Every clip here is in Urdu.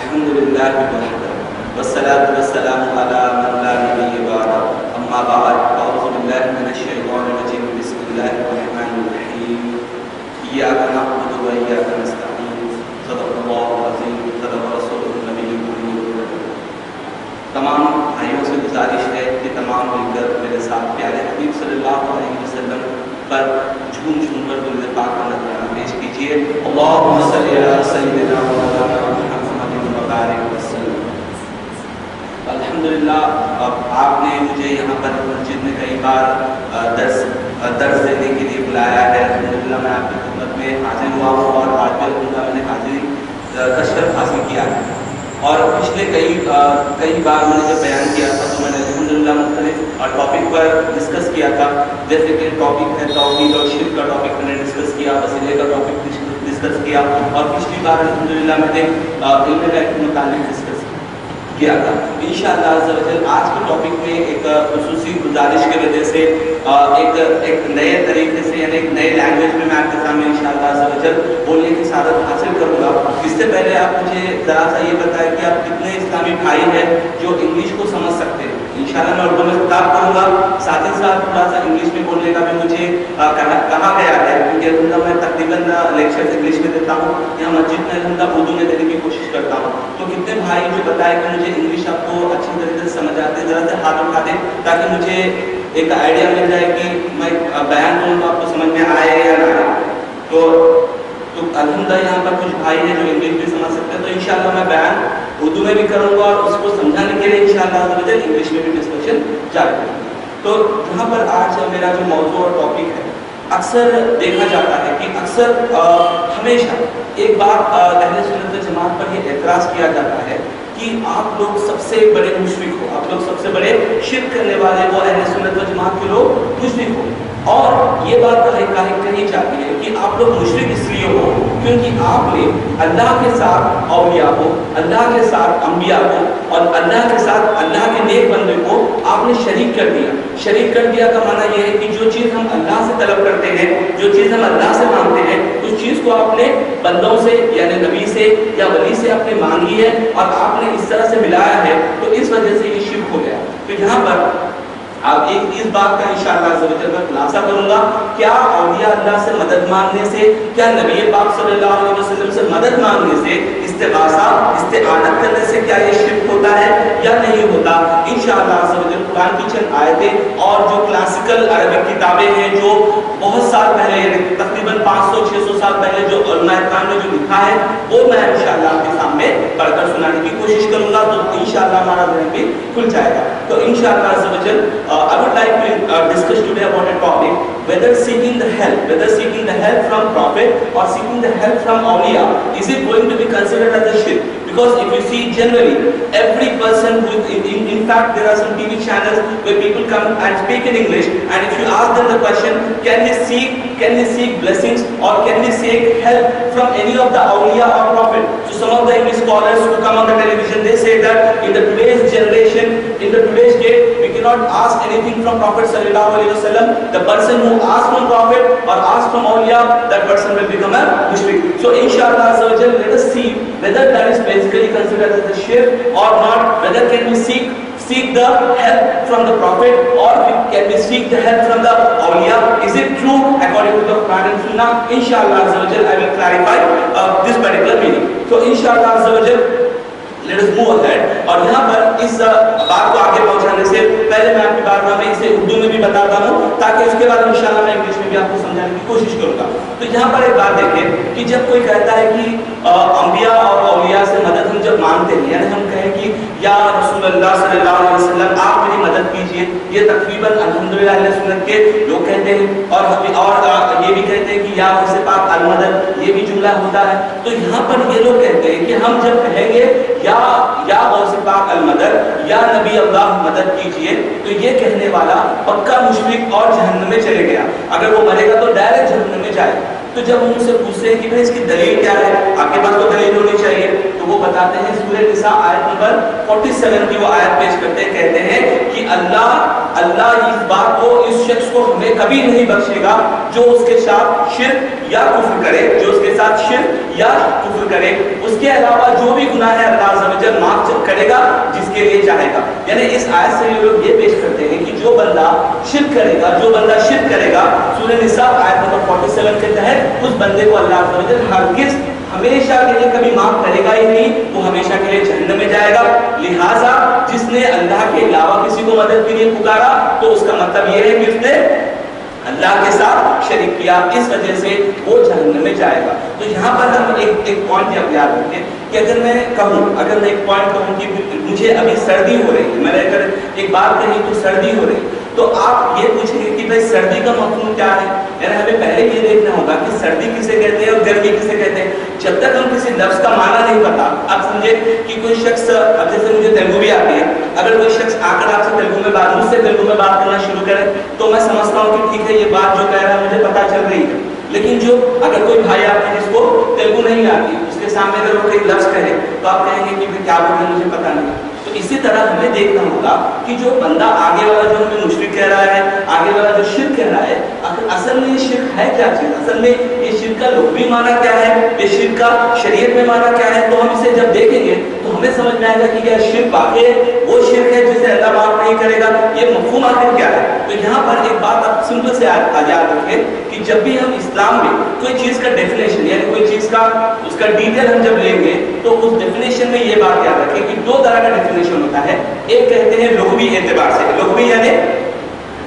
الحمد لله وحده والصلاة والسلام على من لا نبي بعده أما بعد أعوذ بالله من الشيطان الرجيم بسم الله الرحمن الرحيم إياك نعبد وإياك نستعين صدق الله العظيم صدق رسوله النبي الكريم. تمام بھائیوں سے گزارش ہے کہ تمام مل کر میرے ساتھ پیارے حبیب صلی اللہ علیہ وسلم پر جھوم جھوم کر درود پاک کا نذرانہ پیش کیجیے. اللہم صلی علی سیدنا مولانا محمد وبارک وسلم. الحمدللہ آپ نے مجھے یہاں پر مسجد میں کئی بار درس دینے کے لیے بلایا ہے. الحمدللہ میں آپ کی خدمت میں حاضر ہوا ہوں اور آج بھی الحمدللہ میں نے حاضری کا شرف حاصل کیا ہے. اور پچھلے کئی بار میں نے جب بیان کیا تھا تو میں نے الحمدللہ مختلف ٹاپک پر ڈسکس کیا تھا. جیسے کہ ٹاپک ہے توحید اور شرک کا ٹاپک میں نے ڈسکس کیا, وسیلے کا ٹاپک ڈسکس کیا, اور پچھلی بار الحمدللہ میں نے علم غیب کے متعلق ڈسکس کیا تھا. انشاءاللہ عز و جل آج کے ٹاپک میں ایک خصوصی گزارش کی وجہ سے ایک نئے طریقے سے یعنی ایک نئے لینگویج میں آپ کے سامنے انشاءاللہ عز و جل بولنے کی سعادت حاصل کروں گا. اس سے پہلے آپ مجھے ذرا سا یہ بتائیں کہ آپ کتنے اسلامی بھائی ہیں جو انگلش کو سمجھ سکتے ہیں. انشاءاللہ میں اردو میں خطاب کروں گا, ساتھ ہی ساتھ تھوڑا سا انگلش میں بولنے کا بھی مجھے کہا گیا ہے کیونکہ الحمدللہ میں تقریباً لیکچر انگلش میں دیتا ہوں, یہاں مسجد میں الحمدللہ اردو میں دینے کی کوشش کرتا ہوں. تو کتنے بھائی جو بتائے کہ مجھے انگلش آپ کو اچھی طریقے سے سمجھ آتے, ذرا سے ہاتھ اٹھا دیں تاکہ مجھے ایک آئیڈیا مل جائے کہ میں بیان کروں تو آپ کو سمجھ میں آئے یا نہ آئے. تو الحمدللہ یہاں پر کچھ بھائی ہیں جو انگلش بھی سمجھ سکتے ہیں, تو انشاءاللہ میں بیان اردو میں بھی کروں گا اور اس کو سمجھانے کے لیے انشاءاللہ انگلش میں بھی ڈسکشن جاری کروں گا. تو یہاں پر آج میرا جو موضوع اور ٹاپک ہے, اکثر دیکھا جاتا ہے کہ اکثر ہمیشہ ایک بات اہل سنت جماعت پر یہ اعتراض کیا جاتا ہے کہ آپ لوگ سب سے بڑے مشرک ہو, آپ لوگ سب سے بڑے شرک کرنے والے ہو, اہل سنت و جماعت کے لوگ مشرک ہو. اور یہ بات کہی جاتی ہے کہ آپ لوگ مشرک اس لیے ہو کیونکہ آپ نے اللہ کے ساتھ اولیاء کو, اللہ کے ساتھ انبیاء کو اور اللہ کے ساتھ اللہ کے نیک بندے کو آپ نے شریک کر دیا. شریک کر دیا کا معنی یہ ہے کہ جو چیز ہم اللہ سے طلب کرتے ہیں, جو چیز ہم اللہ سے مانگتے ہیں, اس چیز کو آپ نے بندوں سے یعنی نبی سے یا ولی سے آپ نے مانگی ہے اور آپ نے اس طرح سے ملایا ہے, تو اس وجہ سے یہ شرک ہو گیا. تو یہاں پر آپ اس بات کا انشاءاللہ عز و جل میں خلاصہ کروں گا, کیا اولیاء اللہ سے مدد مانگنے سے, کیا نبی پاک صلی اللہ علیہ وسلم سے مدد مانگنے سے, استغاثہ استعانت کرنے سے کیا یہ شرک ہوتا ہے یا نہیں ہوتا. انشاءاللہ عز و جل قرآن کی چند آیتیں اور جو کلاسیکل عربک کتابیں ہیں جو بہت سال پہلے یعنی تقریباً 500-600 سال پہلے جو علماء کرام نے جو لکھا ہے وہ میں انشاءاللہ آپ کے سامنے پڑھ کر سنانے کی کوشش کروں گا, تو انشاءاللہ ہمارا ذہن بھی کھل جائے گا. تو انشاءاللہ عز و جل I would like to discuss today about a topic whether seeking the help from prophet or seeking the help from awliya, is it going to be considered as a shirk? Because if you see generally every person who in fact there are some TV channels where people come and speak in English, and if you ask them the question can we seek blessings or can we seek help from any of the awliya or prophet, so some of the English scholars who come on the television they say that in the today's generation, in the today's date we cannot ask anything from Prophet sallallahu alaihi wasallam. The person who asks from Prophet or asks from awliya, that person will become a mushrik. So inshallah azza wa jalla, let us see whether that is basically considered as a shirk or not, whether can we seek the help from the Prophet or can we seek the help from the awliya. Is it true according to the Quran and Sunnah? Inshallah azza wa jalla, I will clarify this particular meaning. So inshallah azza wa jalla, let us move ahead. اور یہاں پر اس بات کو آگے پہنچانے سے پہلے میں آپ کی بارگاہ میں اسے اردو میں بھی بتاتا ہوں تاکہ اس کے بعد انشاءاللہ میں انگلش میں بھی آپ کو سمجھانے کی کوشش کروں گا. تو یہاں پر ایک بات دیکھیں کہ جب کوئی کہتا ہے کہ انبیاء اور اولیاء سے مدد ہم جب مانگتے ہیں, یعنی ہم کہیں کہ یا رسول اللہ صلی اللہ علیہ وسلم آپ میری مدد کیجئے, یہ تقریباً الحمدللہ اہل سنت کے لوگ کہتے ہیں, اور یہ بھی کہتے ہیں کہ یا غوث پاک المدد, یہ بھی جملہ ہوتا ہے. تو یہاں پر یہ لوگ کہتے ہیں کہ ہم جب کہیں گے یا غوث پاک المدد یا نبی اللہ مدد کیجئے, تو یہ کہنے والا پکا مشرک اور جہنم میں چلے گیا. اگر وہ مرے گا تو ڈائریکٹ جہنم میں جائے. تو جب ہم ان سے پوچھتے ہیں کہ بھائی اس کی دلیل کیا ہے, آپ کے پاس تو دلیل ہونی چاہیے, تو وہ بتا بتاتے ہیں سورہ نساء آیت نمبر 47 کی وہ آیت پیش کرتے ہیں، کہتے ہیں کہ اللہ اس بات کو، اس شخص کو ہمیں کبھی نہیں بخشے گا جو اس کے ساتھ شرک یا کفر کرے، جو اس کے ساتھ شرک یا کفر کرے، اس کے علاوہ جو بھی گناہ ہے اللہ عز و جل معاف کرے گا جس کے لیے چاہے گا۔ یعنی اس آیت سے یہ لوگ یہ پیش کرتے ہیں کہ جو بندہ شرک کرے گا، جو بندہ شرک کرے گا، سورہ نساء آیت نمبر 47 کے تحت اس بندے کو اللہ عز و جل ہرگز ہمیشہ کے لیے کبھی معاف کرے گا ہی نہیں، وہ ہمیشہ کے لیے جہنم میں جائے گا۔ لہٰذا جس نے اللہ کے علاوہ کسی کو مدد کے لیے پکارا تو اس کا مطلب یہ ہے کہ اس نے اللہ کے ساتھ شریک کیا، اس وجہ سے وہ جہنم میں جائے گا۔ تو یہاں پر ہم ایک پوائنٹ یاد رکھیں کہ اگر میں ایک پوائنٹ کہوں کہ مجھے ابھی سردی ہو رہی ہے، میں نے اگر ایک بات کہی تو سردی ہو رہی ہے، تو آپ یہ پوچھیں گے کہ بھائی سردی کا مفہوم کیا ہے؟ یعنی ہمیں پہلے یہ دیکھنا ہوگا کہ سردی کسے کہتے ہیں اور گرمی کسے کہتے ہیں۔ جب تک ہم کسی لفظ کا معنی نہیں پتا، آپ سمجھے کہ کوئی شخص، اب جیسے مجھے تیلگو بھی آتی ہے، اگر کوئی شخص آ کر آپ سے مجھ سے تیلگو میں بات کرنا شروع کرے تو میں سمجھتا ہوں کہ ٹھیک ہے یہ بات جو کہہ رہا ہے مجھے پتا چل رہی ہے۔ لیکن جو اگر کوئی بھائی آپ نے جس کو تیلگو نہیں آتی، اس کے سامنے اگر وہ کوئی لفظ کہے تو آپ کہیں گے کہ کیا بول رہے ہیں مجھے پتا نہیں۔ تو اسی طرح ہمیں دیکھنا ہوگا کہ جو بندہ آگے والا جو ہمیں مشرک کہہ رہا ہے، آگے والا جو شرک کہہ رہا ہے، اصل میں یہ شرک ہے کیا چیز؟ اصل میں یہ شرک کا لغوی معنی کیا ہے، یہ شرک کا شریعت میں معنی کیا ہے؟ تو ہم اسے جب دیکھیں گے تو ہمیں سمجھ میں آئے گا کہ یہ شرک واقعی وہ شرک ہے جسے اللہ معاف نہیں کرے گا، یہ مفہوم آخر کیا ہے؟ تو یہاں پر ایک بات آپ سمپل سے یاد رکھیں کہ جب بھی ہم اسلام میں کوئی چیز کا ڈیفینیشن، یعنی کوئی چیز کا اس کا ڈیٹیل ہم جب لیں گے تو اس ڈیفینیشن میں یہ بات یاد رکھیں کہ دو طرح کا ڈیفینیشن ہوتا ہے۔ ایک کہتے ہیں لغوی اعتبار سے، لغوی یعنی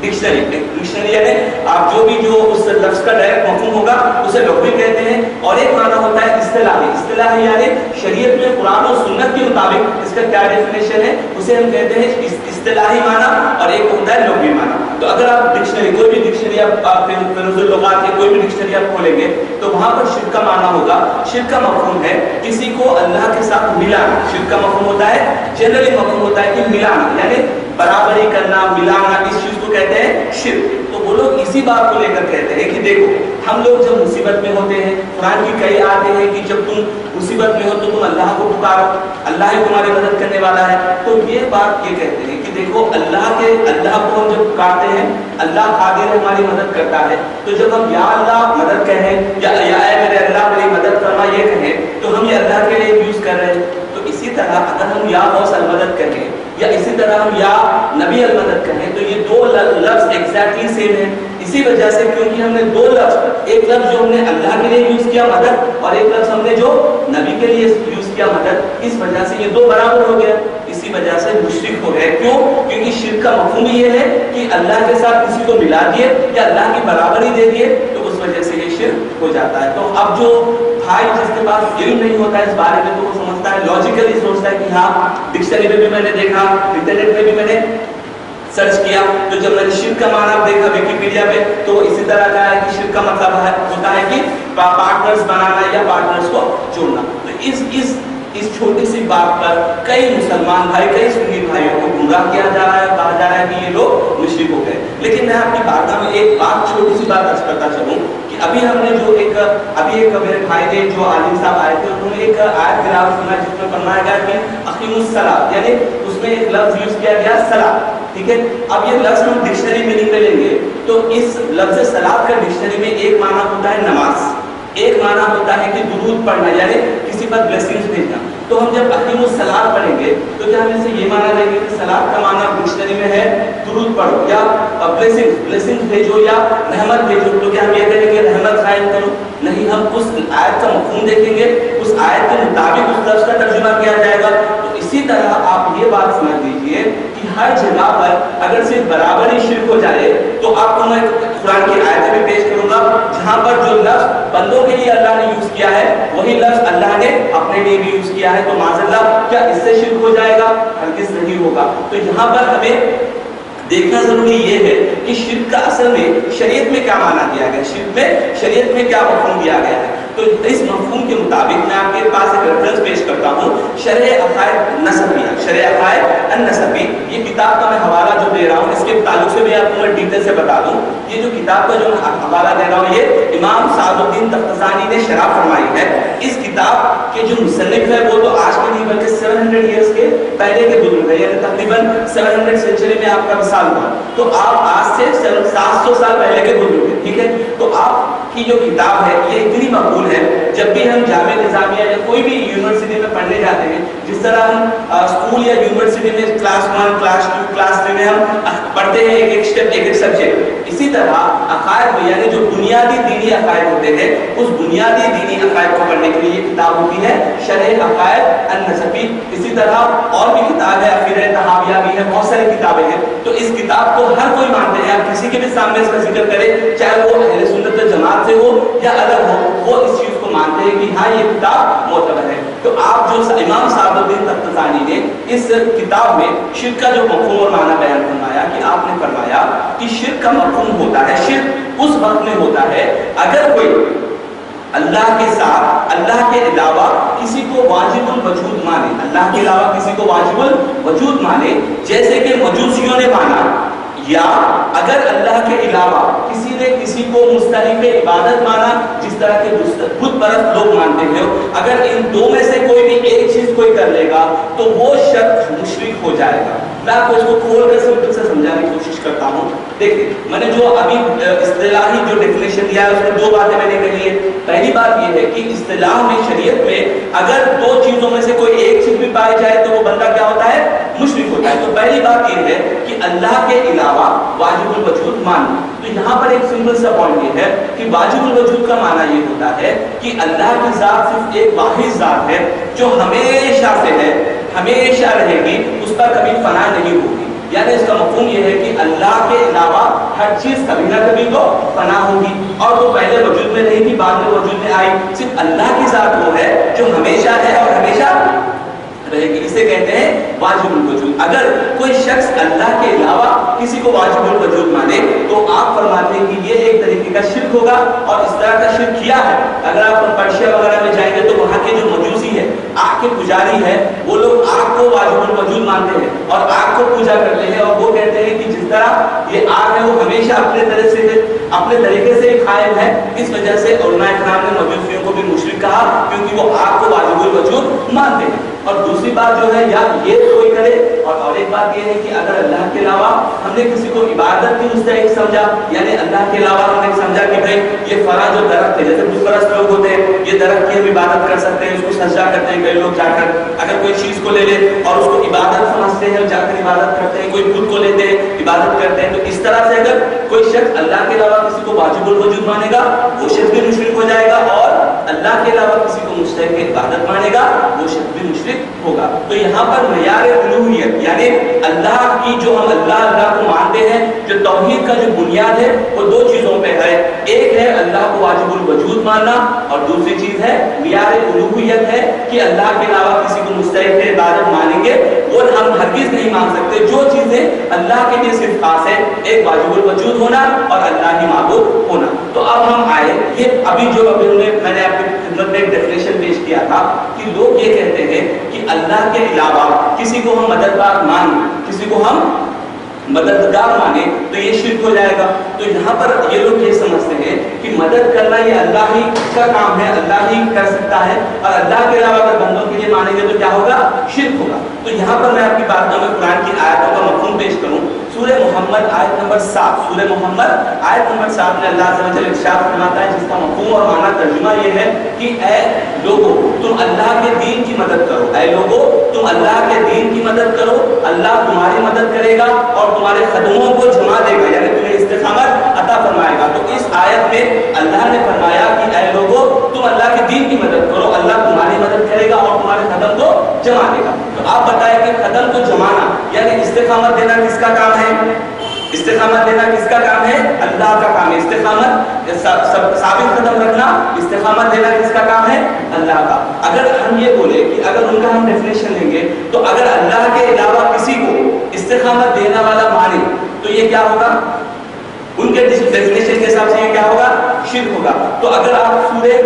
ڈکشنری یعنی آپ جو بھی جو اس لفظ کا ڈائریکٹ مفہوم ہوگا اسے لغوی کہتے ہیں، اور ایک معنی ہوتا ہے اصطلاحی یعنی شریعت میں قرآن اور سنت کے مطابق اس کا کیا ڈیفینیشن ہے، اسے ہم کہتے ہیں اصطلاحی معنی، اور ایک ہوتا ہے لغوی معنی۔ تو اگر آپ ڈکشنری، کوئی بھی ڈکشنری آپ فیروز اللغات کی کوئی بھی ڈکشنری آپ کھولیں گے تو وہاں پر شرک کا معنی ہوگا، شرک کا مفہوم ہے کسی کو اللہ کے ساتھ ملانا۔ شرک کا مفہوم ہوتا ہے، جنرلی مفہوم ہوتا ہے کہ ملانا، یعنی برابری کرنا، ملانا، اس چیز کو کہتے ہیں شرک۔ تو وہ لوگ اسی بات کو لے کر کہتے ہیں کہ دیکھو ہم لوگ جب مصیبت میں ہوتے ہیں، قرآن کی کئی آتے ہیں کہ جب تم مصیبت میں ہو تو تم اللہ کو پکارو، اللہ ہی تمہاری مدد کرنے والا ہے۔ تو یہ بات یہ کہتے ہیں کہ دیکھو اللہ کو ہم جب پکارتے ہیں اللہ قادر ہے، ہماری مدد کرتا ہے۔ تو جب ہم یا اللہ مدد کہیں یا اے میرے اللہ میری مدد فرما یہ کہیں تو ہم یہ اللہ کے لیے یوز کر رہے ہیں۔ تو اسی طرح اگر ہم یا غوث المدد کہیں یا اسی طرح ہم یا نبی المدد کہیں تو یہ دو لفظ ایگزیکٹلی سیم ہیں۔ اسی وجہ سے کیونکہ ہم نے دو لفظ، ایک لفظ جو ہم نے اللہ کے لیے یوز کیا مدد، اور ایک لفظ ہم نے جو نبی کے لیے یوز کیا مدد، اس وجہ سے یہ دو برابر ہو گیا، اسی وجہ سے مشرک ہو گئے۔ کیوں؟ کیونکہ شرک کا مفہوم یہ ہے کہ اللہ کے ساتھ کسی کو ملا دیے یا اللہ کی برابری دے دیے، تو اس وجہ سے یہ شرک ہو جاتا ہے۔ تو اب جو بھائی جس کے پاس علم نہیں ہوتا ہے اس بارے میں تو وہ سمجھتا ہے، لاجیکلی سوچتا ہے کہ ہاں ڈکشنری میں بھی میں نے دیکھا، انٹرنیٹ میں بھی میں نے سرچ کیا، تو جب میں نے شرک کا معنی دیکھا ویکیپیڈیا پہ تو اسی طرح کا ہے کہ شرک کا مطلب ہوتا ہے کہ پارٹنرز بنانا یا پارٹنرز کو جوڑنا۔ تو اس چھوٹی سی بات پر کئی مسلمان بھائی، کئی سنی بھائیوں کو گمراہ کیا جا رہا ہے، کہا جا رہا ہے کہ یہ لوگ مشرک ہو گئے۔ لیکن میں آپ کی باتوں میں ایک بات، چھوٹی سی بات عرض کرتا چلوں کہ ابھی ہم نے جو ابھی ایک میرے بھائی نے جو عالم صاحب آئے تھے انہوں نے ایک آیت تلاوت سنا جس میں فرمایا گیا کہ اقیموا الصلاۃ، یعنی اس میں ایک لفظ یوز کیا گیا صلاۃ، ٹھیک ہے۔ اب یہ لفظ ہم ڈکشنری میننگ میں لیں گے تو اس لفظ صلاۃ کا ڈکشنری میں ایک معنی ہوتا ہے نماز، ایک معنی ہوتا ہے کہ درود پڑھنا یعنی کسی پر بلیسنگز بھیجنا۔ تو ہم جب اقیموا الصلاۃ پڑھیں گے تو کیا ہم اس سے یہ معنی لیں گے کہ صلاۃ کا معنی ڈکشنری میں ہے درود پڑھو یا بلیسنگز بھیجو یا رحمت بھیجو، تو کیا ہم یہ کہیں گے رحمت قائم کرو؟ نہیں، ہم اس آیت کا مفہوم دیکھیں گے، اس آیت کے مطابق اس لفظ کا ترجمہ کیا جائے گا۔ تو اسی طرح آپ یہ بات سمجھ لیجیے کہ ہر جگہ پر اگر صرف برابری شرک ہو جائے تو آپ کو میں قرآن کی آیت بھی پیش کروں گا جہاں پر جو لفظ بندوں کے لیے اللہ نے یوز کیا ہے وہی لفظ اللہ نے اپنے لیے بھی یوز کیا ہے، تو معاذ اللہ کیا اس سے شرک ہو جائے گا؟ ہرگز نہیں ہوگا۔ تو یہاں پر ہمیں دیکھنا ضروری یہ ہے کہ شرک کا اصل میں شریعت میں کیا معنی دیا گیا، شریعت میں کیا مفہوم دیا گیا ہے۔ تو اس مفہوم کے مطابق میں آپ کے پاس ایک ریفرنس پیش کرتا ہوں، شرح عقائد نصبیہ، شرح عقائد النسبی، یہ کتاب کا میں حوالہ جو دے رہا ہوں اس کے تعلق سے بھی آپ کو میں ڈیٹیل سے بتا دوں. یہ جو کتاب کا جو میں حوالہ دے رہا ہوں یہ امام سعد الدین تفتزانی نے شرح فرمائی ہے. اس کتاب کے جو مصنف ہے وہ تو آج کے نہیں بلکہ 700 ایئرس کے پہلے کے بزرگ ہے، یعنی تقریباً 700 سینچری میں آپ کا وصال ہوا، تو آپ آج سے 700 سال پہلے کے بزرگ ہیں. ٹھیک ہے، تو آپ کی جو کتاب ہے یہ اتنی مقبول ہے، جب بھی ہم جامعہ نظامیہ یا کوئی بھی یونیورسٹی میں پڑھنے جاتے ہیں، جس طرح ہم اسکول یا یونیورسٹی میں کلاس 1 کلاس 2 کلاس 3 میں ہم پڑھتے ہیں ایک ایک اسٹیپ ایک ایک سبجیکٹ، اسی طرح عقائد میں یعنی جو بنیادی دینی عقائد ہوتے ہیں اس بنیادی دینی عقائد کو پڑھنے کے لیے یہ کتاب ہوتی ہے شرح عقائد النسبی. اسی طرح اور بھی کتاب ہے، عقیدہ طحاویہ بھی ہے، بہت ساری کتابیں ہیں. تو اس کتاب کو ہر کوئی مانتے ہیں، آپ کسی کے بھی سامنے اس کا ذکر کریں چاہے وہ اہل سنت جماعت سے ہو یا الگ ہو، وہ اس چیز کو مانتے ہیں کہ ہاں یہ کتاب معتبر ہے. تو آپ جو امام صاحب الدین تفتزانی نے اس کتاب میں شرک کا جو مفہوم اور معنی بیان فرمایا کہ آپ نے فرمایا کہ شرک کا مفہوم ہوتا ہے، شرک اس وقت میں ہوتا ہے اگر کوئی اللہ کے ساتھ اللہ کے علاوہ کسی کو واجب الوجود مانے، اللہ کے علاوہ کسی کو واجب الوجود مانے، جیسے کہ مجوسیوں نے مانا، یا اگر اللہ کے علاوہ کسی نے کسی کو مستحق عبادت مانا جس طرح کے بت پرست لوگ مانتے ہیں، اگر ان دو میں سے کوئی بھی ایک چیز کوئی کر لے گا تو وہ شخص مشرک ہو جائے گا. میں آپ کو اس کو کھول کر سمپل سے سمجھانے کی کوشش کرتا ہوں. دیکھیں میں نے جو ابھی اصطلاحی جو ڈیفینیشن دیا ہے اس میں دو باتیں میں نے کہی ہے. پہلی بات یہ ہے کہ اصطلاح میں شریعت میں اگر دو چیزوں میں سے کوئی ایک چیز بھی پائی جائے تو وہ بندہ کیا ہوتا ہے؟ مشرک ہوتا ہے. تو پہلی بات یہ ہے کہ اللہ کے علاوہ واجب الوجود ماننا. تو یہاں پر ایک سمپل سا پوائنٹ یہ ہے کہ واجب الوجود کا معنی یہ ہوتا ہے کہ اللہ کی ذات صرف ایک واحد ذات ہے جو ہمیشہ سے ہے، ہمیشہ رہے گی، اس پر کبھی فنا نہیں ہوگی. یعنی اس کا مفہوم یہ ہے کہ اللہ کے علاوہ ہر چیز کبھی نہ کبھی تو فنا ہوگی، اور وہ پہلے وجود میں رہی تھی بعد میں وجود میں آئی. صرف اللہ کی ذات وہ ہے جو ہمیشہ ہے اور ہمیشہ رہے گی. اسے کہتے ہیں واجب الوجود. اگر کوئی شخص اللہ کے علاوہ کسی کو واجب الوجود مانے تو آپ فرماتے ہیں کہ یہ ایک طریقے کا شرک ہوگا، اور اس طرح کا شرک کیا ہے. اگر آپ پرشیا وغیرہ میں جائیں گے تو وہاں کے جو مجوسی ہے، آگ کے پجاری ہے، وہ لوگ آگ کو واجب الوجود مانتے ہیں اور آگ کو پوجا کرتے ہیں، اور وہ کہتے ہیں کہ جس طرح یہ آگ ہے وہ ہمیشہ اپنے طریقے سے قائم ہے. اس وجہ سے علماء کرام نے مجوسیوں کو بھی مشرک کہا کیونکہ وہ آگ کو واجب الوجود مانتے ہیں. اور دوسری بات جو ہے یا یہ کوئی کرے، اور ایک بات یہ ہے کہ اگر اللہ کے علاوہ ہم نے کسی کو عبادت کی مستحق سمجھا، یعنی اللہ کے علاوہ ہم نے سمجھا کہ بھائی یہ فلاں جو درخت ہے، جیسے بت پرست لوگ ہوتے ہیں یہ درخت کی ہم عبادت کر سکتے ہیں، اس کو سجدہ کرتے ہیں کئی لوگ جا کر. اگر کوئی چیز کو لے لے اور اس کو عبادت سمجھتے ہیں، جا کر عبادت کرتے ہیں، کوئی بت کو لیتے ہیں عبادت کرتے ہیں، تو اس طرح سے اگر کوئی شخص اللہ کے علاوہ کسی کو واجب الوجود مانے گا وہ شخص بھی مشرک ہو جائے گا، اور اللہ کے علاوہ کسی کو مستحق عبادت مانے گا وہ شخص بھی مشرک ہوگا. تو یہاں پر معیار الوہیت یعنی اللہ کی جو ہم اللہ کو مانتے ہیں، جو توحید کا جو بنیاد ہے وہ دو چیزوں پہ ہے. ایک ہے اللہ کو واجب الوجود ماننا، اور دوسری چیز ہے معیار الوہیت ہے کہ اللہ کے علاوہ کسی کو مستحق عبادت مانیں گے وہ ہم ہرگز نہیں مان سکتے. جو چیزیں اللہ کے لیے صرف خاص ہے، ایک واجب الوجود ہونا اور اللہ ہی معبود ہونا. تو اب ہم آئے یہ ابھی جو میں نے آپ کی خدمت میں ایک ڈیفینیشن پیش کیا تھا کہ لوگ یہ کہتے ہیں کہ اللہ کے علاوہ کسی کو ہم مددگار مانیں، کسی کو ہم مددگار مانے تو یہ شرک ہو جائے گا. تو یہاں پر یہ لوگ یہ سمجھتے ہیں کہ مدد کرنا یہ اللہ ہی کا کام ہے، اللہ ہی کر سکتا ہے، اور اللہ کے علاوہ اگر بندوں کے لیے مانیں گے تو کیا ہوگا؟ شرک ہوگا. تو یہاں پر میں آپ کی باتوں میں قرآن کی آیتوں کا مفہوم پیش کروں. سورہ محمد آیت نمبر 7، سورہ محمد آیت نمبر 7 میں اللہ عز و جل ارشاد فرماتا ہے، جس کا مفہوم اور معنی ترجمہ یہ ہے کہ اے لوگو تم اللہ کے دین کی مدد کرو، اے لوگو تم اللہ کے دین کی مدد کرو، اللہ تمہاری مدد کرے گا اور تمہارے قدموں کو جما دے گا، یعنی تمہیں استقامت عطا فرمائے گا. تو اس آیت میں اللہ نے فرمایا کہ اے لوگو تم اللہ کے دین کی مدد کرو، اللہ تمہاری مدد کرے گا اور تمہارے قدم کو جما دے گا. تو آپ بتائیں کہ قدم کو جمانا یعنی استقامت دینا کس کا کام ہے؟ استقامت دینا کس کا کام ہے؟ اللہ کا کام ہے. استقامت ثابت قدم رکھنا، استقامت دینا کس کا کام ہے؟ اللہ کا. اگر ہم یہ بولے کہ اگر ان کا ہم ڈیفینیشن لیں گے تو اگر اللہ کے علاوہ کسی کو استقامت دینے والا مانے تو یہ کیا ہوگا؟ ان کے ڈیفینیشن کے حساب سے یہ کیا ہوگا؟ شرک ہوگا. تو اگر آپ سورہ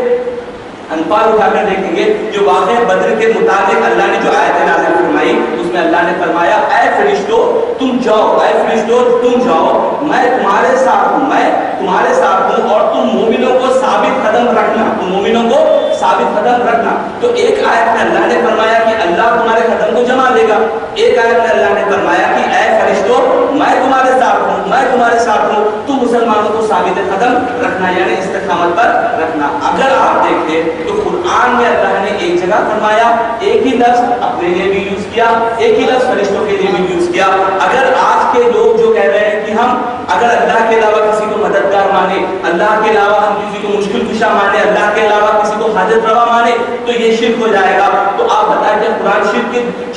انفال اٹھا کر دیکھیں گے جو واقعہ بدر کے مطابق اللہ نے جو آیت نازل فرمائی فرمائی اس میں اللہ نے فرمایا اے فرشتوں تم جاؤ، اے فرشتوں تم جاؤ، میں تمہارے ساتھ ہوں، میں تمہارے ساتھ ہوں، اور تم مومنوں کو ثابت قدم رکھنا، تم مومنوں کو ثابت قدم رکھنا۔ تو ایک آیت میں اللہ نے فرمایا کہ اللہ تمہارے قدم کو جما لے گا، ایک آیت میں اللہ نے فرمایا کہ اے فرشتوں میں تمہارے ساتھ ہوں، میں تمہارے ساتھ ہوں، تم مسلمانوں کو ثابت قدم رکھنا، یعنی استقامت پر رکھنا۔ اگر آپ دیکھیں تو قرآن میں اللہ نے ایک جگہ فرمایا، ایک ہی لفظ اپنے لیے بھی یوز کیا، ایک ہی لفظ فرشتوں کے لیے بھی یوز کیا۔ اگر آج کے لوگ جو کہہ رہے ہیں کہ ہم اگر اللہ کے علاوہ کسی کو مددگار مانے، اللہ کے علاوہ ہم کسی کو مشکل کشا مانے، اللہ کے علاوہ کسی کو حاجت روا مانے تو یہ شرک ہو جائے گا۔ تو آپ بتائیں کہ قرآن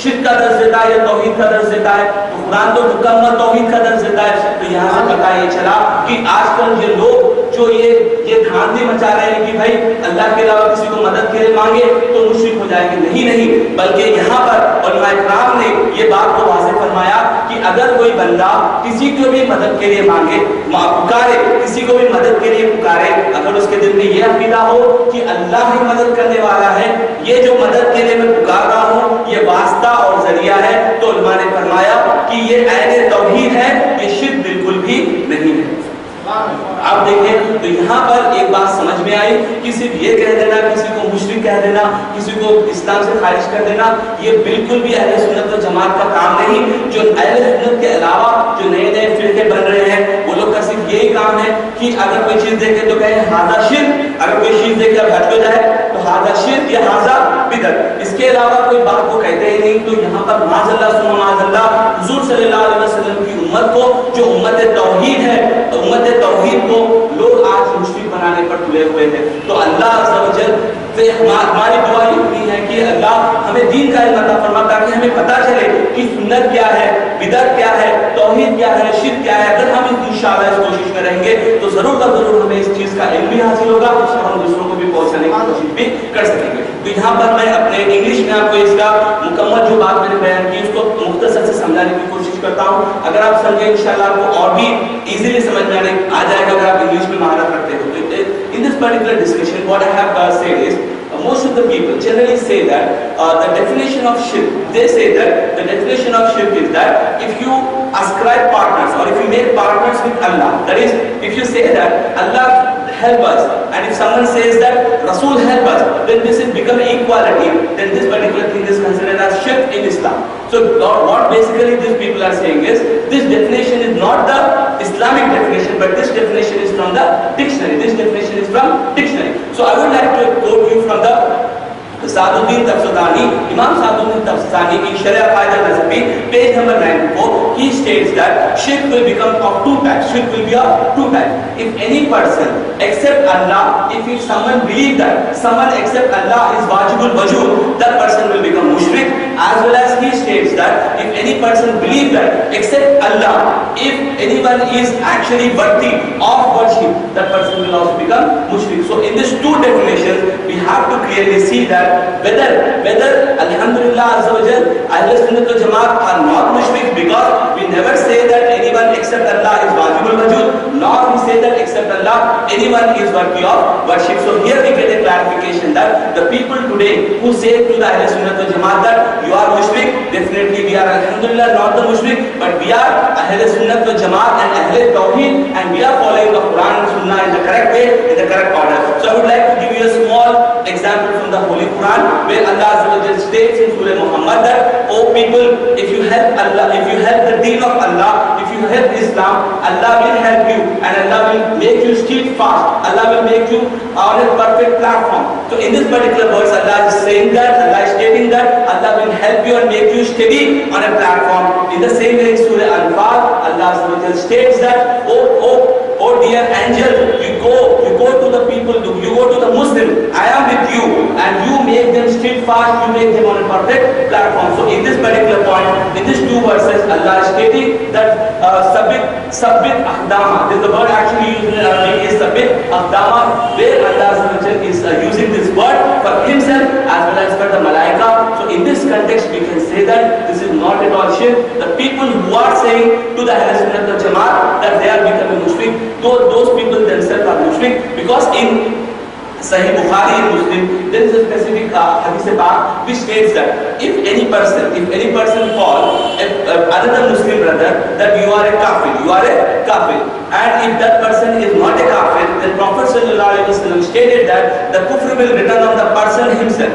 شرک کا درس دیتا ہے یا توحید کا درس دیتا ہے؟ تو قرآن تو مکمل توحید کا درس دیتا ہے۔ تو یہاں سے پتہ یہ چلا کہ آج کل یہ لوگ جو یہ دھاندلی مچا رہے ہیں کہ بھائی اللہ کے علاوہ کسی کو مدد کے لیے مانگے تو مشرک ہو جائے گی، نہیں، بلکہ یہاں پر علماء کرام نے یہ بات کو واضح فرمایا کہ اگر کوئی بندہ کسی کو بھی مدد کے لیے مانگے، پکارے، کسی کو بھی مدد کے لیے پکارے، اگر اس کے دل میں یہ عقیدہ ہو کہ اللہ ہی مدد کرنے والا ہے، یہ جو مدد کے لیے میں پکار رہا ہوں یہ واسطہ اور ذریعہ ہے، تو علماء نے فرمایا کہ یہ عین توحید ہے، یہ شرک بالکل بھی نہیں ہے۔ آپ دیکھیں تو یہاں پر ایک بات سمجھ میں آئی کہ صرف یہ کہہ دینا، کسی کو مشرک کہہ دینا، کسی کو اسلام سے خارج کر دینا، یہ بالکل بھی اہل سنت و جماعت کا کام نہیں۔ جو اہل سنت کے علاوہ جو نئے فرقے بن رہے ہیں وہ لوگ کا صرف یہی کام ہے کہ اگر کوئی چیز دیکھے تو کہیں ھذا شرک، اگر کوئی چیز دیکھے اب ہٹ ہو جائے تو ھذا شرک یا ھذا بدعت، اس کے علاوہ کوئی بات کو کہتے ہی نہیں۔ تو یہاں پر معاذ اللہ ثم معاذ اللہ حضور صلی اللہ علیہ وسلم کی امت کو، جو امت توحید ہے، امت توحید کو لوگ آج مشرک بنانے پر تلے ہوئے ہیں۔ تو اللہ عز و جل سے ہماری دعا یہ ہے کہ اللہ ہمیں دین کا علم عطا فرما تاکہ ہمیں پتہ چلے کہ سنت کیا ہے، بدعت کیا ہے، توحید کیا ہے، شرک کیا ہے۔ اگر ہم انشاءاللہ اس کوشش میں رہیں گے تو ضرور ضرور ہمیں اس چیز کا علم بھی حاصل ہوگا اور ہم دوسروں کو بھی پہنچانے کی کوشش بھی کر سکیں گے۔ تو یہاں پر میں اپنے انگلش میں آپ کو اس کا مکمل جو بات میں نے بیان کی اس کو مختصر سے سمجھانے کی کوشش کرتا ہوں۔ اگر آپ سمجھیں انشاءاللہ آپ کو اور بھی ایزیلی سمجھ میں آ جائے گا اگر آپ انگلش میں مہارت رکھتے ہو۔ In this particular discussion, what I have said is, most of the people generally say that the definition of shirk, they say that the definition of shirk is that if you ascribe partners or if you make partners with Allah, that is, if you say that Allah help us and if someone says that Rasul help us, then this is become equality, then this particular thing is considered as shirk in Islam. So what basically these people are saying is, this definition is not the Islamic definition, but this definition is from the dictionary. This definition is from dictionary. So I would like to quote you from the سعد الدین تفسیرانی، امام سعد الدین تفسیرانی کی شرح قاعدہ نظمی page number 94. He states that shirk will become of two types. Shirk will be of two types. If any person except Allah, if someone believes that someone except Allah is wajibul wajud, that person will become mushrik. As well as he states that if any person believes that except Allah, if anyone is actually worthy of worship, that person will also become mushrik. So in these two definitions we have to clearly see that whether alhamdulillah azza wa jal Ahl Sunnah wal Jamaat are not mushrik, because we never say that anyone except Allah is wajibul wajud, nor we say that except Allah anyone is worthy of worship. So here we get a clarification that the people today who say to the Ahl Sunnah wal Jamaat that you are mushrik, definitely we are alhamdulillah not the mushrik, but we are Ahl Sunnah wal Jamaat and Ahl Tawheed, and we are following the Quran and Sunnah in the correct way, in the correct order. So I would like to give you a small example from the Holy Quran where Allah Azza wa Jalla states in Surah Muhammad that, oh people, if you help Allah, if you help the deen of Allah, if you help Islam, Allah will help you and Allah will make you steadfast, Allah will make you on a perfect platform. So in this particular verse Allah is saying that, Allah is stating that Allah will help you and make you steady on a platform. In the same way in Surah Anfal, Allah Azza wa Jalla states that, oh dear angel, you go to the people, you go to the Muslim, I am with you, and you make them steadfast, you make them on a perfect platform. So in this particular point, in these two verses, Allah is stating that sabit akhdama, this is the word actually used in Arabic is sabit akhdama, where Allah is using this word for himself as well as for the malaika. So in this context we can say that this is not at all shirk. The people who are saying to the Ahl Sunnah wal Jamaat that they are becoming mushrik, those people themselves are mushrik, because in Sahih Bukhari and Muslim, there is a specific hadith part which states that if any person fall, another Muslim brother, that you are a kafir, and if that person is not a kafir, then Prophet sallallahu alaihi wasallam stated that the kufr will return on the person himself.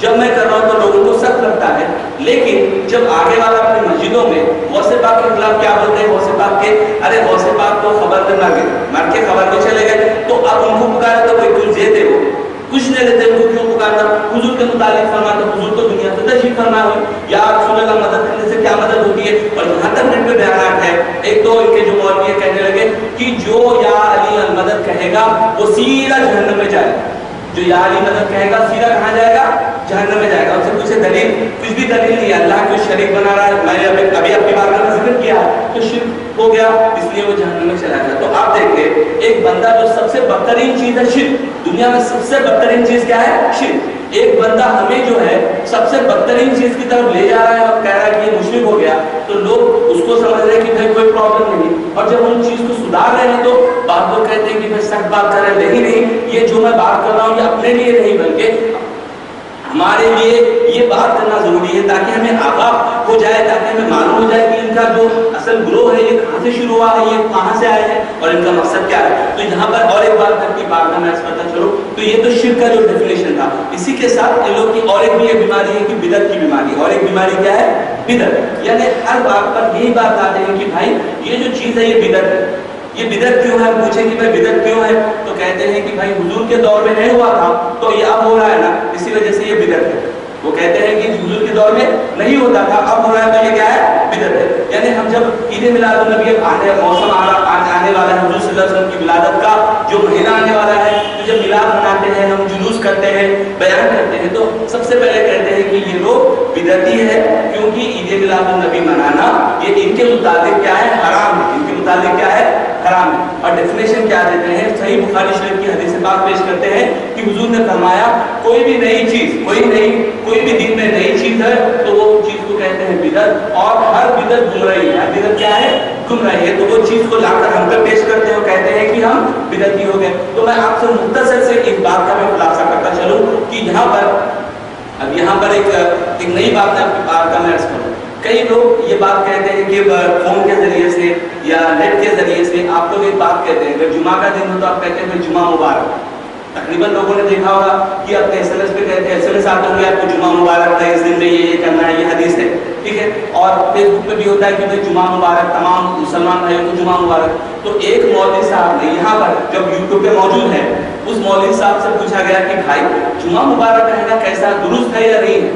جب میں کر رہا ہوں تو لوگوں کو سخت لگتا ہے، لیکن جب آگے والا اپنی مسجدوں میں غوث پاک کے خلاف کیا بولتے ہیں، غوث پاک کے ارے غوث پاک تو خبر میں مر گئے، مر کے خبر میں چلے گئے، تو اب ان کو پکارے تو کوئی کچھ دیتے، وہ کچھ نہیں دیتے، ان کو کیوں پکارنا؟ حضور کے متعلق فرماتا حضور تو دنیا سے تشریف فرما ہوئے، یا رسول اللہ مدد کرنے سے کیا مدد ہوتی ہے؟ اور یہاں تک نیٹ پہ بیانات ہے، ایک تو ان کے جو مولوی کہنے لگے کہ جو یا علی المدد کہے گا وہ سیدھا جہنم میں جائے گا، جو یا علی مدد کہے گا سیدھا کہاں جائے گا؟ جہنم میں جائے گا۔ ان سے پوچھے دلیل، کچھ بھی دلیل نہیں ہے، اللہ کو شریک بنا رہا ہے، میں نے ابھی اپنی بات کا ذکر کیا تو شرک ہو گیا، اس لیے وہ جہنم میں چلا گیا۔ تو آپ دیکھیں ایک بندہ جو سب سے بدترین چیز ہے شرک، دنیا میں سب سے بدترین چیز کیا ہے؟ شرک۔ ایک بندہ ہمیں جو ہے سب سے بدترین چیز کی طرف لے جا رہا ہے اور کہہ رہا ہے کہ یہ مشرک ہو گیا، تو لوگ اس کو سمجھ رہے ہیں کہ بھائی کوئی پرابلم نہیں، اور جب ہم چیز کو سدھار رہے ہیں تو بعض لوگ کہتے ہیں کہ بھائی سخت بات کر رہے ہیں، نہیں یہ جو میں بات کر رہا ہوں یہ اپنے لیے نہیں بلکہ ہمارے لیے یہ بات کرنا ضروری ہے تاکہ ہمیں آگاہ ہو جائے، تاکہ ہمیں معلوم ہو جائے کہ ان کا جو اصل گروہ ہے یہ کہاں سے شروع ہوا ہے، یہ کہاں سے آئے ہیں اور ان کا مقصد کیا ہے۔ تو یہاں پر اور ایک بات کر کے بات میں پتہ چلو، تو یہ تو شرک کا جو ڈیفینیشن تھا، اسی کے ساتھ ان لوگ کی اور ایک بھی یہ بیماری ہے کہ بدعت کی بیماری، اور ایک بیماری کیا ہے؟ بدعت، یعنی ہر بات پر یہی بات آتے ہیں کہ بھائی یہ جو چیز ہے یہ بدعت ہے، یہ بدعت کیوں ہے؟ پوچھیں کہ بھائی بدعت کیوں ہے، تو کہتے ہیں کہ بھائی حضور کے دور میں نہیں ہوا تھا تو یہ اب ہو رہا ہے نا، اسی وجہ سے یہ بدعت ہے۔ وہ کہتے ہیں کہ حضور کے دور میں نہیں ہوتا تھا اب ہو رہا ہے تو یہ کیا ہے؟ بدعت ہے۔ یعنی ہم جب عید میلاد النبی موسم آنے والا ہے، حضور صلی اللہ علیہ وسلم کی ولادت کا جو مہینہ آنے والا ہے، تو جب میلاد مناتے ہیں، ہم جلوس کرتے ہیں، بیان کرتے ہیں، تو سب سے پہلے کہتے ہیں کہ یہ لوگ بدعتی ہے، کیونکہ عید میلاد النبی منانا یہ ان کے مطابق کیا ہے؟ حرام ہے، ان کے مطابق کیا ہے؟ حرام ہے۔ اور ڈیفینیشن کیا دیتے ہیں؟ صحیح بخاری شریف کی حدیث پاک پیش کرتے ہیں کہ حضور نے فرمایا کوئی بھی نئی چیز، کوئی بھی دین میں نئی چیز ہے تو وہ چیز کو کہتے ہیں بدعت، اور ہر بدعت گمراہی ہے، ہر بدعت کیا ہے؟ گمراہی ہے۔ تو وہ چیز کو لا کر ہم پہ پیش کرتے ہیں اور کہتے ہیں کہ ہم بدعتی ہو گئے۔ تو میں آپ سے مختصر سے ایک بات کا میں خلاصہ کرتا چلوں کہ یہاں پر ایک نئی بات کا میں عرض کروں۔ کئی لوگ یہ بات کہتے ہیں کہ فون کے ذریعے سے یا نیٹ کے ذریعے سے آپ لوگ ایک بات کہتے ہیں، اگر جمعہ کا دن ہو تو آپ کہتے ہیں کہ جمعہ مبارک۔ تقریباً لوگوں نے دیکھا ہوگا کہ اپنے ایس ایم ایس پہ کہتے ہیں، ایس ایم ایس آتے ہوئے آپ کو جمعہ مبارک ہے، اس دن میں یہ کرنا ہے، یہ حدیث ہے، ٹھیک ہے۔ اور فیس بک پہ بھی ہوتا ہے کہ بھائی جمعہ مبارک، تمام مسلمان بھائیوں کو جمعہ مبارک۔ تو ایک مولوی صاحب نے یہاں پر جب یوٹیوب پہ موجود ہے، اس مولوی صاحب سے پوچھا گیا کہ بھائی جمعہ مبارک کہنا کیسا درست ہے یا نہیں ہے؟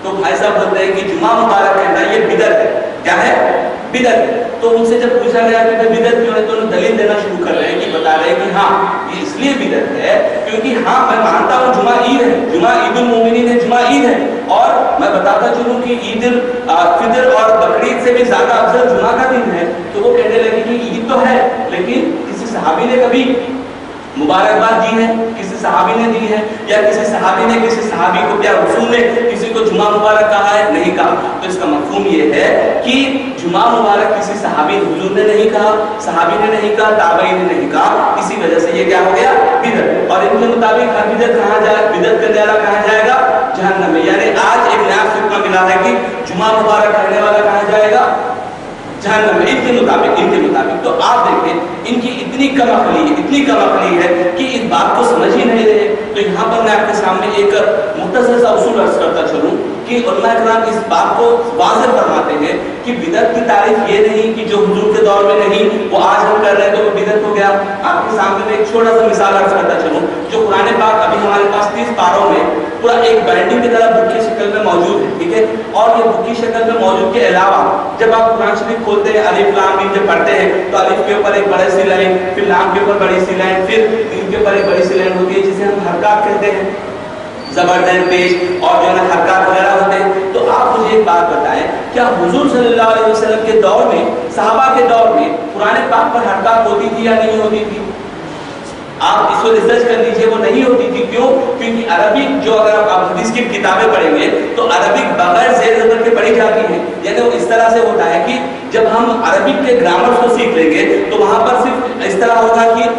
تو بھائی صاحب بولتے ہیں کہ جمعہ مبارک کہنا یہ بدعت ہے۔ کیا ہے؟ بدعت ہے۔ تو ان سے جب پوچھا گیا کہ بدعت کیوں ہے تو انہوں نے دلیل دینا شروع کر رہے ہیں کہ بتا رہے ہیں کہ ہاں یہ اس لیے بدعت ہے کیونکہ ہاں میں مانتا ہوں جمعہ عید ہے، جمعہ عید المومنین ہے، جمعہ عید ہے، اور میں بتاتا چلوں کہ عید الفطر اور بقرعید سے بھی زیادہ افضل جمعہ کا دن ہے۔ تو وہ کہنے لگے کہ عید تو ہے لیکن کسی صحابی نے کبھی مبارکباد دی ہے، کسی صحابی نے دی ہے، یا کسی صحابی نے کسی صحابی کو کیا رسول نے کسی کو جمعہ مبارک کہا ہے؟ نہیں کہا۔ تو اس کا مفہوم یہ ہے کہ جمعہ مبارک کسی صحابی حضور نے نہیں کہا، صحابی نے نہیں کہا، تابعی نے نہیں کہا، اسی وجہ سے یہ کیا ہو گیا؟ بدعت۔ اور ان کے مطابق ہر بدعت کہاں جائے؟ بدعت کرنے والا کہاں جائے گا؟ جہنم میں۔ یعنی آج ایک نیا فتنہ ملا ہے کہ جمعہ مبارک کرنے والا کہاں جائے گا؟ جہنم میں، ان کے مطابق۔ تو آپ دیکھیں ان کی اتنی کم عقلی ہے کہ اس بات کو سمجھ ہی نہیں رہے۔ تو یہاں پر میں آپ کے سامنے ایک مختصر سا اصول عرض کرتا چلوں کہ علماء کرام اس بات کو واضح فرماتے ہیں کہ بدعت کی تعریف یہ نہیں کہ جو حضور کے دور میں نہیں وہ آج ہم کر رہے ہیں تو وہ بدعت ہو گیا۔ آپ کے سامنے میں ایک چھوٹا سا مثال عرض کرتا چلوں، جو قرآن پاک ابھی ہمارے پاس 30 پاروں میں پورا ایک بینڈنگ کی طرح بک کی شکل میں موجود ہے، ٹھیک ہے۔ اور یہ بک کی شکل میں موجود کے علاوہ جب آپ قرآن شریف کھولتے ہیں، الف لام میم جب پڑھتے ہیں تو الف کے اوپر ایک بڑی سی لائن، پھر لام کے اوپر بڑی سی لائن، پھر میم کے اوپر ایک بڑی سی لائن ہوتی ہے جسے ہم حرکات کہتے ہیں، زبردست پیش اور جو ہے حرکات وغیرہ ہوتے ہیں۔ تو آپ مجھے ایک بات بتائیں، کیا حضور صلی اللہ علیہ وسلم کے دور میں، صحابہ کے دور میں قرآن پاک پر حرکات ہوتی تھی یا نہیں ہوتی تھی؟ آپ اس کو ریسرچ کر لیجیے، وہ نہیں ہوتی تھی۔ کیوں؟ کیونکہ عربک جو اگر آپ حدیث کی کتابیں پڑھیں گے تو عربک بغیر زیر زبر کے پڑھی جاتی ہے، یعنی وہ اس طرح سے ہوتا ہے کہ جب ہم عربک کے گرامر کو سیکھ لیں گے تو وہاں پر صرف اس طرح ہوگا کہ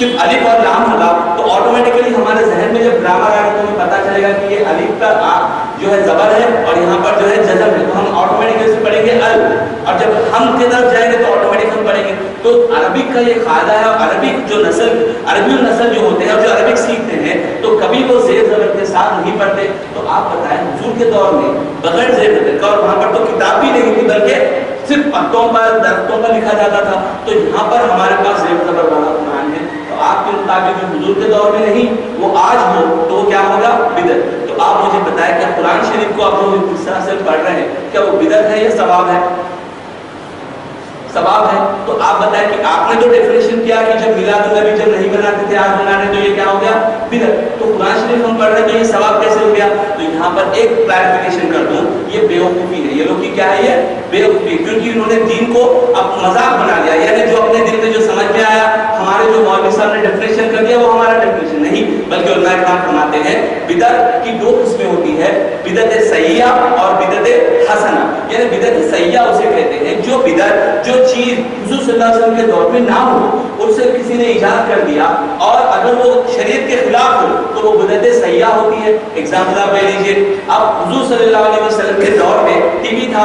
صرف الف اور لام ہوگا تو آٹومیٹکلی ہمارے ذہن میں جب گرامر آئے تو ہمیں پتہ چلے گا کہ یہ الف کا جو ہے زبر ہے اور یہاں پر جو ہے جزم ہے، تو ہم آٹومیٹکلی سے پڑھیں گے ال، اور جب ہم کی طرف جائیں گے تو آٹومیٹک ہم پڑھیں گے۔ تو عربک کا یہ قاعدہ ہے، اور عربک جو نسل عربی نسل جو ہوتے ہیں اور جو عربک سیکھتے ہیں تو کبھی وہ زیر زبر کے ساتھ نہیں پڑھتے۔ تو آپ بتائیں حضور کے دور میں بغیر زیر زبر کا، اور وہاں پر تو کتاب بھی نہیں تھی بلکہ صرف پتوں پر درختوں پر لکھا جاتا تھا، تو یہاں پر ہمارے پاس زیر زبر والا قرآن ہے، تو آپ کے مطابق جو حضور کے دور میں نہیں وہ آج ہو تو وہ کیا ہوگا؟ بدعت۔ تو آپ مجھے بتائیں کہ قرآن شریف کو آپ لوگ اس طرح سے پڑھ رہے ہیں، کیا وہ بدعت ہے یا ثواب ہے؟ ثواب ہے۔ تو آپ بتائیں کہ آپ نے تو ڈیفینیشن کیا کہ جب میلاد النبی جب نہیں بناتے تھے آج بنانے، تو یہ کیا ہو گیا؟ بدعت۔ تو قرآن شریف ہم پڑھ رہے ہیں تو یہ ثواب کیسے ہو گیا؟ تو یہاں پر ایک کلیریفیکیشن کر دوں، یہ بیوقوفی ہے، یہ لوگ کی کیا ہے؟ یہ بیوقوفی، کیونکہ انہوں نے دین کو اب مذاق بنا لیا، یعنی جو اپنے دل میں جو سمجھ میں آیا، ہمارے جو مولوی صاحب نے ڈیفینیشن کر دیا وہ ہمارا ڈیفینیشن نہیں، بلکہ علماء کرام فرماتے ہیں بدعت کی دو قسمیں ہوتی ہے، بدعت سیئہ اور بدعت حسنہ۔ یعنی بدعت سیئہ اسے کہتے ہیں جو بدعت، جو چیز حضور صلی اللہ علیہ وسلم کے دور میں نہ ہو، اسے کسی نے ایجاد کر دیا اور اگر وہ شریعت کے خلاف ہو تو وہ بدعت سیئہ ہوتی ہے۔ ایگزامپل آپ لے لیجیے، اب حضور صلی اللہ علیہ وسلم کے دور میں ٹی وی تھا،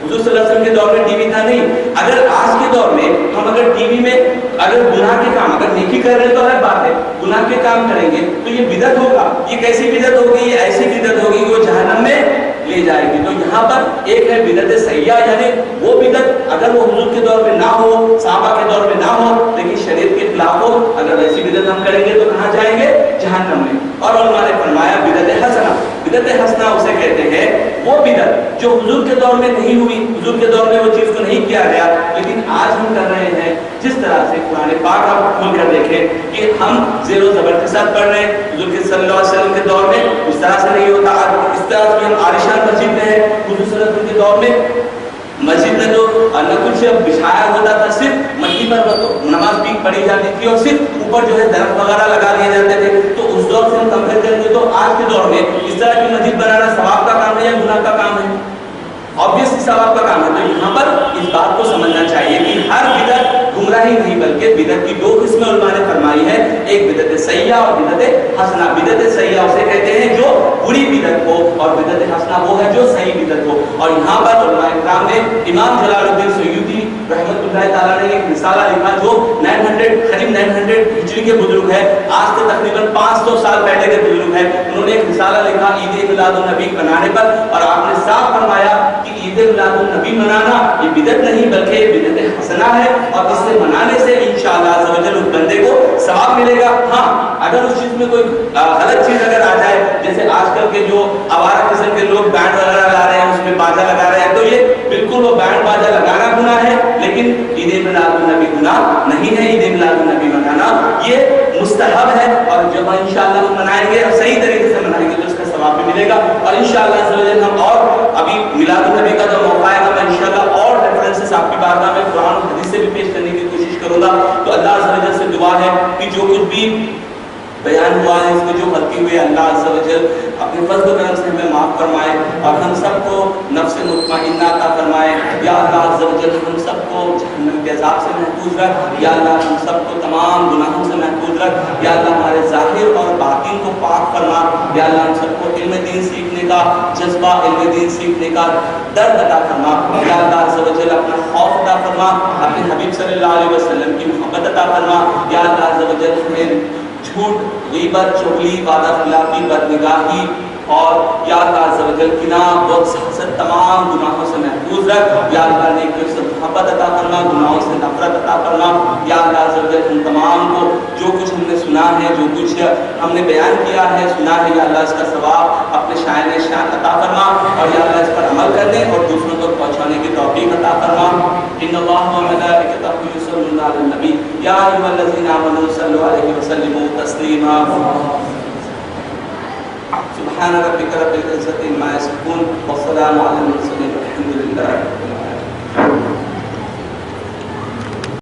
حضور صلی اللہ علیہ وسلم کے دور میں ٹی وی تھا نہیں، اگر آج کے دور میں ہم اگر ٹی وی میں اگر گناہ کے کام، اگر نیکی کر رہے ہیں تو الگ بات ہے، گناہ کے کام کریں گے تو یہ بدعت ہوگا۔ یہ کیسی بدعت ہوگی؟ یہ ایسی بدعت ہوگی کہ وہ جہنم میں لے جائے گی۔ تو یہاں پر ایک ہے بدعت سیئہ، یعنی وہ بدعت اگر وہ حضور کے دور میں نہ ہو، صحابہ کے دور میں نہ ہو، لیکن شریعت کے خلاف ہو، اگر ایسی بدعت ہم کریں گے تو کہاں جائیں گے؟ جہنم میں۔ اور علماء نے فرمایا بدعت حسنہ، بدعت حسنہ اسے کہتے ہیں وہ بدعت جو حضور کے دور میں نہیں ہوئی، حضور کے دور میں وہ چیز کو نہیں کیا گیا، لیکن آج ہم کر رہے ہیں۔ جس طرح سے قرآن پاک آپ کھول کر دیکھیں کہ ہم زیر و زبر کے ساتھ پڑھ رہے ہیں، حضور کے صلی اللہ علیہ وسلم کے دور میں اس طرح سے نہیں ہوتا، اس طرح سے ہم عالیشان مسجد میں ہیں، حضور صلی اللہ علیہ وسلم کے دور میں مسجد میں جو نہ کچھ بچھایا ہوتا تھا، صرف مٹی پر نماز بھی پڑھی جاتی تھی اور صرف اوپر جو ہے درخت وغیرہ لگا دیے جاتے تھے۔ تو اس دور سے ہم کمپیئر کریں گے تو آج کے دور میں اس طرح کی مسجد بنانا ثواب کا کام ہے یا گناہ کا کام ہے؟ obviously ثواب کا کام ہے۔ تو یہاں پر اس بات کو سمجھنا چاہیے کہ ہر بدعت گمراہی نہیں بلکہ بدعت کی دو قسمیں علماء نے فرمائی ہے، ایک بدعت سیئہ اور بدعت حسنہ۔ بدعت سیئہ اسے کہتے ہیں جو بری بدعت ہو، اور بدعت حسنہ وہ ہے جو صحیح بدعت ہو۔ اور یہاں پر علماء کرام نے امام جلال الدین سیوطی رحمۃ اللہ تعالیٰ نے ایک رسالہ لکھا جو 900 ہجری کے بزرگ ہے، آج سے تقریباً 500 سال پہلے کے بزرگ ہے، انہوں نے ایک رسالہ لکھا عید میلاد النبی منانے پر، اور آپ نے صاف فرمایا کہ عید میلاد النبی منانا یہ بدعت نہیں بلکہ یہ بدعت حسنہ ہے، اور اس سے منانے سے انشاءاللہ عز و جل اس بندے کو ثواب ملے گا۔ ہاں اگر اس چیز میں کوئی غلط چیز اگر آ جائے، جیسے آج کل کے جو آوارہ قسم کے لوگ بینڈ وغیرہ لگا رہے ہیں، اس میں باجا لگا رہے ہیں، تو یہ بالکل وہ بینڈ باجا لگانا گناہ ہے، لیکن عید میلاد النبی گناہ نہیں ہے۔ عید میلاد النبی منانا یہ مستحب ہے، اور جب انشاءاللہ ہم منائیں گے اور صحیح طریقے سے منائیں گے تو اس کا ثواب بھی ملے گا۔ اور انشاءاللہ عز و جل ہم اور ابھی میلاد النبی کا جو موقع ہے میں انشاءاللہ اور ریفرنسز آپ کی بارگاہ میں قرآن و حدیث سے بھی پیش کرنے کی کوشش کروں گا۔ تو اللہ عز و جل سے دعا ہے کہ جو کچھ بھی بیان ہوا ہے اس میں جو غلطی ہوئی اللہ عز و جل اپنے فضل و کرم سے ہمیں معاف فرمائے، اور ہم سب کو نفس مطمئنہ عطا فرمائے۔ یا اللہ عز و جل ہم سب کو جہنم کے عذاب سے محفوظ رکھ، یا اللہ ہم سب کو تمام گناہوں سے محفوظ رکھ، یا اللہ ہمارے ظاہر اور باطن کو پاک فرما، یا اللہ ہم سب کو علم دین سیکھنے کا جذبہ، علم دین سیکھنے کا درد عطا فرما، یا اللہ عز و جل اپنا خوف عطا فرما، اپنے حبیب صلی اللہ علیہ وسلم کی محبت عطا فرما، یا اللہ عز و جل ہمیں جھوٹ، غیبت، چغلی، وعدہ خلافی، بدنگاہی اور یا اللہ عز و جل کینہ، بغض، حسد تمام گناہوں سے محفوظ رکھ، یا اللہ نیکیوں سے محبت عطا فرما، گناہوں سے نفرت عطا فرما، یا اللہ عز و جل ہم تمام کو جو کچھ ہم نے سنا ہے، جو کچھ ہم نے بیان کیا ہے، سنا ہے، یا اللہ اس کا ثواب اپنے شائن شان عطا فرما، اور یا اللہ اس پر عمل کرنے اور دوسروں تک پہنچانے کی توفیق عطا فرما۔ ان اللہ و ملائکتہ یصلون علی النبی یا ایھا الذین آمنوا صلوا علیہ وسلموا تسلیما۔ سبحان ربک رب العزة عما یصفون والسلام علی المرسلین والحمد للہ۔